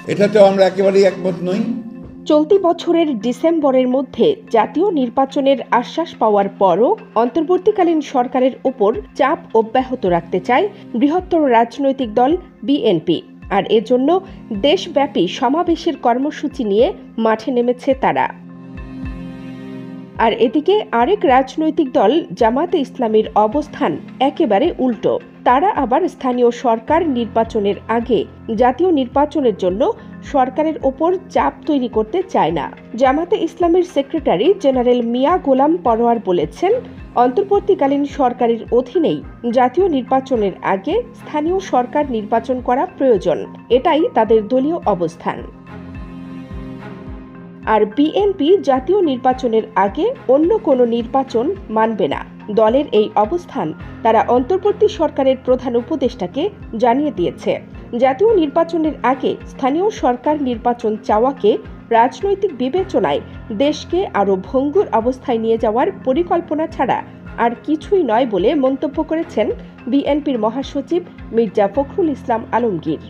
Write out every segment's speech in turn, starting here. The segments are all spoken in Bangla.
এটাতেও আমরা একেবারেই একমত নই। চলতি বছরের ডিসেম্বরের মধ্যে জাতীয় নির্বাচনের আশ্বাস পাওয়ার পরও অন্তর্বর্তীকালীন সরকারের ওপর চাপ অব্যাহত রাখতে চায় বৃহত্তর রাজনৈতিক দল বিএনপি। আর এজন্য দেশব্যাপী সমাবেশের কর্মসূচি নিয়ে মাঠে নেমেছে তারা। আর এদিকে আরেক রাজনৈতিক দল জামায়াতে ইসলামীর অবস্থান একেবারে উল্টো। তারা আবার স্থানীয় সরকার নির্বাচনের আগে জাতীয় নির্বাচনের জন্য সরকারের ওপর চাপ তৈরি করতে চায় না। জামায়াতে ইসলামীর সেক্রেটারি জেনারেল মিয়া গোলাম পরোয়ার বলেছেন, অন্তর্বর্তীকালীন সরকারের অধীনেই জাতীয় নির্বাচনের আগে স্থানীয় সরকার নির্বাচন করা প্রয়োজন। এটাই তাদের দলীয় অবস্থান। আর বিএনপি জাতীয় নির্বাচনের আগে অন্য কোনো নির্বাচন মানবে না। দলের এই অবস্থান তারা অন্তর্বর্তী সরকারের প্রধান উপদেষ্টাকে জানিয়ে দিয়েছে। জাতীয় নির্বাচনের আগে স্থানীয় সরকার নির্বাচন চাওয়াকে রাজনৈতিক বিবেচনায় দেশকে আরও ভঙ্গুর অবস্থায় নিয়ে যাওয়ার পরিকল্পনা ছাড়া আর কিছুই নয় বলে মন্তব্য করেছেন বিএনপির মহাসচিব মির্জা ফখরুল ইসলাম আলমগীর।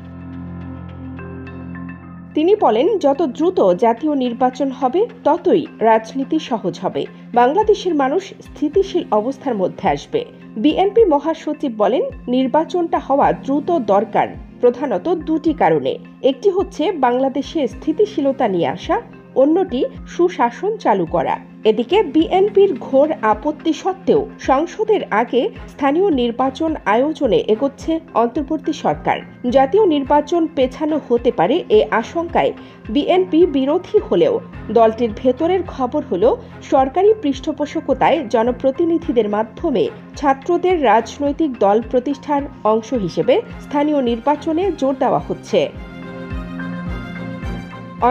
তিনি বলেন, যত দ্রুত জাতীয় নির্বাচন হবে ততই রাজনীতি সহজ হবে, বাংলাদেশের মানুষ স্থিতিশীল অবস্থার মধ্যে আসবে। বিএনপি মহাসচিব বলেন, নির্বাচনটা হওয়া দ্রুত দরকার প্রধানত দুটি কারণে। একটি হচ্ছে বাংলাদেশে স্থিতিশীলতা নিয়ে আসা, অন্যটি সুশাসন চালু করা। এদিকে বিএনপির ঘোর আপত্তি সত্ত্বেও সংসদের আগে স্থানীয় নির্বাচন আয়োজনে এগোচ্ছে অন্তর্বর্তী সরকার। জাতীয় নির্বাচন পেছানো হতে পারে এ আশঙ্কায় বিএনপি বিরোধী হলেও দলটির ভেতরের খবর হলো, সরকারি পৃষ্ঠপোষকতায় জনপ্রতিনিধিদের মাধ্যমে ছাত্রদের রাজনৈতিক দল প্রতিষ্ঠার অংশ হিসেবে স্থানীয় নির্বাচনে জোর দেওয়া হচ্ছে।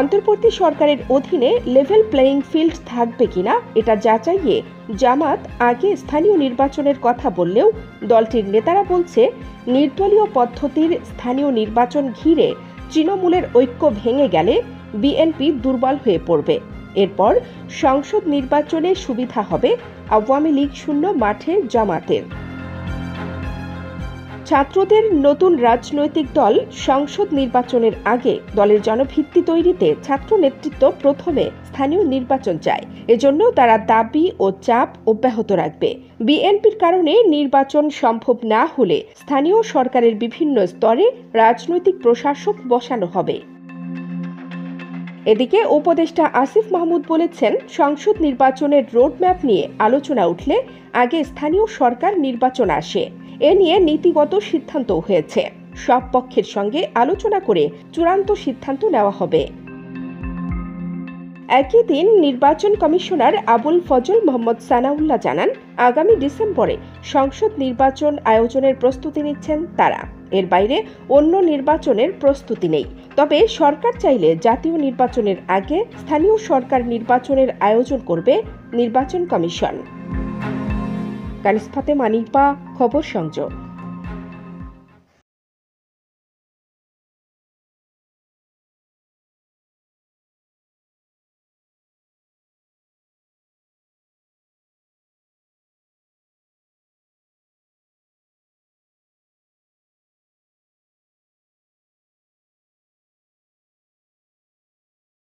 অন্তর্বর্তী সরকারের অধীনে লেভেল প্লেয়িং ফিল্ড থাকবে কিনা এটা যাচাইয়ে জামাত আগে স্থানীয় নির্বাচনের কথা বললেও দলটির নেতারা বলছে, নির্দলীয় পদ্ধতির স্থানীয় নির্বাচন ঘিরে তৃণমূলের ঐক্য ভেঙে গেলে বিএনপি দুর্বল হয়ে পড়বে। এরপর সংসদ নির্বাচনে সুবিধা হবে আওয়ামী লীগ শূন্য মাঠে জামাতের। ছাত্রদের নতুন রাজনৈতিক দল সংসদ নির্বাচনের আগে দলের জনভিত্তি তৈরিতে ছাত্র নেতৃত্ব প্রথমে স্থানীয় নির্বাচন চায়। এজন্য তারা দাবি ও চাপ অব্যাহত রাখবে। বিএনপির কারণে নির্বাচন সম্ভব না হলে স্থানীয় সরকারের বিভিন্ন স্তরে রাজনৈতিক প্রশাসক বসানো হবে। এদিকে উপদেষ্টা আসিফ মাহমুদ বলেছেন, সংসদ নির্বাচনের রোডম্যাপ নিয়ে আলোচনা উঠলে আগে স্থানীয় সরকার নির্বাচন আসে। এ নিয়ে নীতিগত সিদ্ধান্ত হয়েছে। সব পক্ষের সঙ্গে আলোচনা করে চূড়ান্ত সিদ্ধান্ত নেওয়া হবে। একই দিন নির্বাচন কমিশনার আবুল ফজল মোহাম্মদ সানাউল্লাহ জানান, আগামী ডিসেম্বরে সংসদ নির্বাচন আয়োজনের প্রস্তুতি নিচ্ছেন তারা। এর বাইরে অন্য নির্বাচনের প্রস্তুতি নেই। তবে সরকার চাইলে জাতীয় নির্বাচনের আগে স্থানীয় সরকার নির্বাচনের আয়োজন করবে নির্বাচন কমিশন। কানিস ফাতেমা নিপা, খবর সংযোগ।